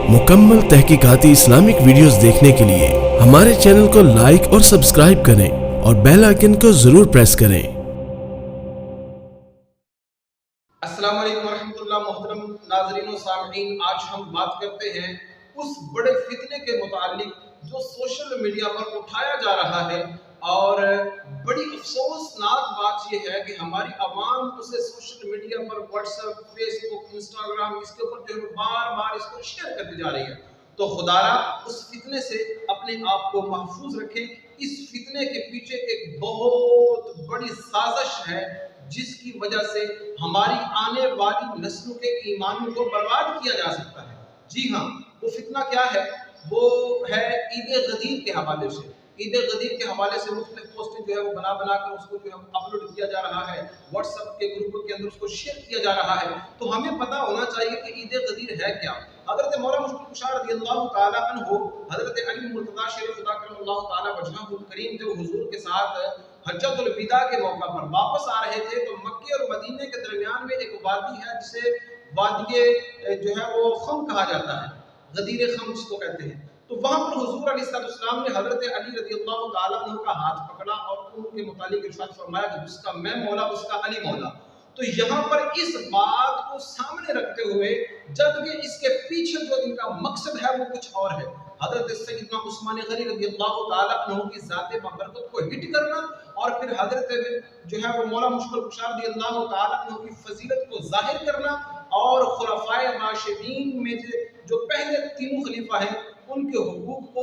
मुकम्मल तहकीकाती Islamic videos देखने के लिए हमारे चैनल को लाइक और सब्सक्राइब करें और बेल आइकन को जरूर प्रेस करें। अस्सलाम वालेकुम रहमतुल्लाह। मोहतरम नाज़रीन और सामईन, आज हम बात करते हैं उस बड़े फितने के मुतालिक जो सोशल मीडिया पर उठाया जा रहा है, और बड़ी अफसोसनाक बात यह है कि हमारी आवाम उसे सोशल मीडिया पर व्हाट्सएप, फेसबुक, इंस्टाग्राम, इसके ऊपर जो है बार बार इसको शेयर करती जा रही है। तो खुदारा उस फितने से अपने आप को महफूज रखें। इस फितने के पीछे एक बहुत बड़ी साजिश है जिसकी वजह से हमारी आने वाली नस्लों के ईमान को बर्बाद किया जा सकता है। जी हाँ, वो फितना क्या है? वो है ईद गदीर के हवाले से। ईद गदीर के हवाले से मुख्तलिफ पोस्टें जो है वो बना कर उसको जो है अपलोड किया जा रहा है, व्हाट्सएप के ग्रुपों के अंदर उसको शेयर किया जा रहा है। तो हमें पता होना चाहिए कि ईद गदीर है क्या। हज़रत मौला मुश्किल कुशा रज़ियल्लाहु ताला अन्हु, हज़रत अली मुर्तज़ा शेर खुदा करमल्लाहु ताला वजहहुल करीम जब हुजूर के साथ हज्जतुल विदा के मौका पर वापस आ रहे थे, तो मक्के और मदीने के दरमियान में एक वादी है जिसे वादी जो है वो खम कहा जाता है, गदीर खम जिसको कहते हैं। तो वहां पर हुजूर अलैहिस्सलाम ने हजरत अली रज़ियल्लाहु ताला अन्हु का हाथ पकड़ा और उनके मुतालिक इरशाद फरमाया कि जिसका मैं मौला उसका अली मौला। तो यहाँ पर इस बात को सामने रखते हुए, जबकि इसके पीछे जो इनका मकसद है वो कुछ और है, हजरत सैयदना उस्मान गनी रज़ियल्लाहु ताला अन्हु की ज़ात बरकत को हिट करना और फिर हजरत जो है वो मौला मुश्किल कुशा रज़ियल्लाहु ताला अन्हु की फजीलत को जाहिर करना, और खुलफाए राशिदीन में जो पहले तीनों खलीफा हैं उनके हुकूक को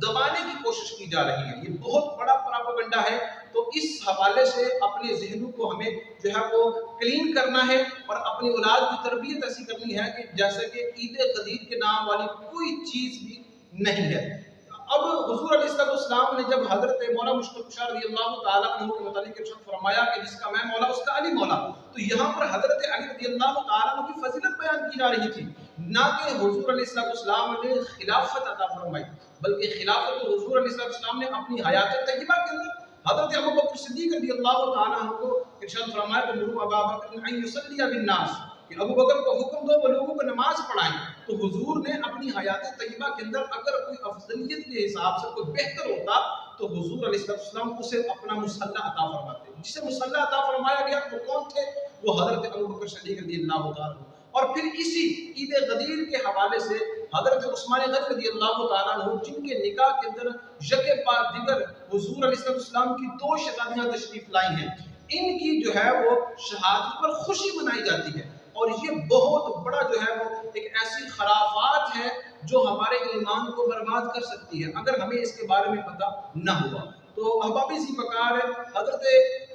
दबाने की कोशिश की जा रही है। ये बहुत बड़ा प्रोपेगेंडा है। तो इस हवाले से अपने ज़हनों को हमें जो है वो क्लीन करना है और अपनी औलाद की तरबियत ऐसी करनी है कि जैसे कि ईद गदीर के नाम वाली कोई चीज़ भी नहीं है। अब हुजूर अलैहिस्सलाम ने जब हजरत मौला मुश्किल कुशा रज़ियल्लाहु ताला अन्हु के मुतालिक इरशाद फरमाया कि जिसका मैं मौला उसका अली मौला, तो यहाँ पर हजरत अली रज़ियल्लाहु ताला अन्हु की फजीलत बयान की जा रही थी, ना कि हुजूर अलैहिस्सलाम ने खिलाफत अता फरमाई, बल्कि खिलाफत तो हुजूर अलैहिस्सलाम ने अपनी हयात तय्यबा के अंदर हजरत अबू बकर सिद्दीक रज़ियल्लाहु ताला अन्हु को इरशाद फरमाया कि मुरू अबा बकर अन युसल्ली बिन नास, कि अबू बकर को हुक्म दो वो लोगों को नमाज पढ़ाएं। तो हुजूर ने अपनी हयात तय्यबा के अंदर अगर कोई अफजलियत के हिसाब से कोई बेहतर होता तो हुजूर अलैहिस्सलाम उसे अपना मुसल्ला अता फरमाते। जिसे मुसल्ला अता फरमाया गया वो कौन थे? वो हजरत अबू बकर सिद्दीक रज़ियल्लाहु ताला। और फिर इसी ईद गदीर के हवाले से हजरत उस्मान गनी रज़ियल्लाहु ताला अन्हु, जिनके निकाह के अंदर यके बाद दिगर हुजूर अलैहिस्सलाम की 2 शहजादियां तशरीफ लाई हैं, इनकी जो है वो शहादत पर खुशी मनाई जाती है। और ये बहुत बड़ा जो है वो एक ऐसी खराफात है जो हमारे ईमान को बर्बाद कर सकती है अगर हमें इसके बारे में पता न हुआ। तो अहबाब इसी प्रकार हजरत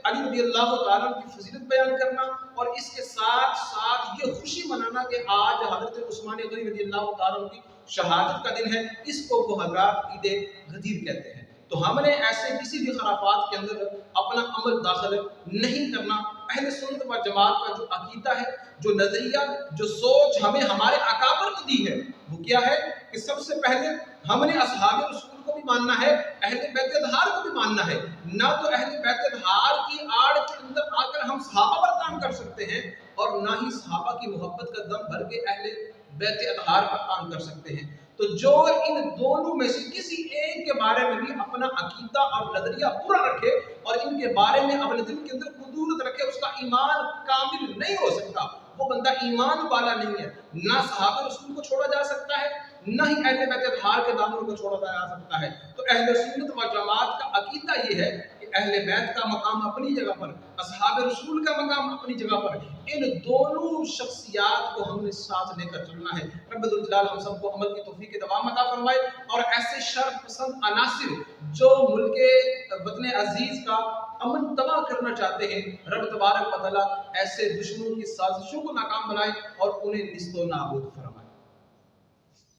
अली रज़ियल्लाहु ताला की फजीलत बयान करना और इसके साथ साथ ये खुशी मनाना कि आज हजरत उस्मान गनी रज़ियल्लाहु ताला की शहादत का दिन है, इसको वो हज़रात ईद गदीर कहते हैं। तो हमने ऐसे किसी भी खराफात के अंदर अपना अमल दाखिल नहीं करना। अहले सुन्नत व जमात का जो अकीदा है, जो नजरिया, जो सोच हमें हमारे अकाबर ने दी है, वो क्या है कि सबसे पहले हमने असहाबे रसूल को भी मानना है, अहले बैत अतहार को भी मानना है। ना तो अहले बैत अतहार की आड़ के अंदर आकर हम सहाबा पर तान कर सकते हैं और ना ही सहाबा की मोहब्बत का दम भर के अहले बैत अतहार पर तान कर सकते हैं। तो जो इन दोनों में से किसी एक के बारे में भी अपना अकीदा और नजरिया पूरा रखे और इनके बारे में अपने दिल के अंदर कुदूरत रखे, उसका ईमान कामिल नहीं हो सकता। वो बंदा ईमान वाला नहीं है। ना सहाबा रसूल को छोड़ा जा सकता है, ना ही अहले बैत अतहार के दामन को छोड़ा जा सकता है। तो अहले सुन्नत व जमात का अकीदा ये है कि अहले बैत का मकाम अपनी जगह पर, असहाबे रसूल का मकाम अपनी जगह पर, इन दोनों शख्सियात को हमने साथ लेकर चलना है। रब्बुल जलाल हम सबको अमल की तौफीक दवाम अता फरमाए और ऐसे शर पसंद अनासिर जो मुल्के वतन अजीज का अमन तबाह करना चाहते हैं, रब तबारक व तआला ऐसे दुश्मनों की साजिशों को नाकाम बनाए और उन्हें निस्तो नाबूद फरमाए।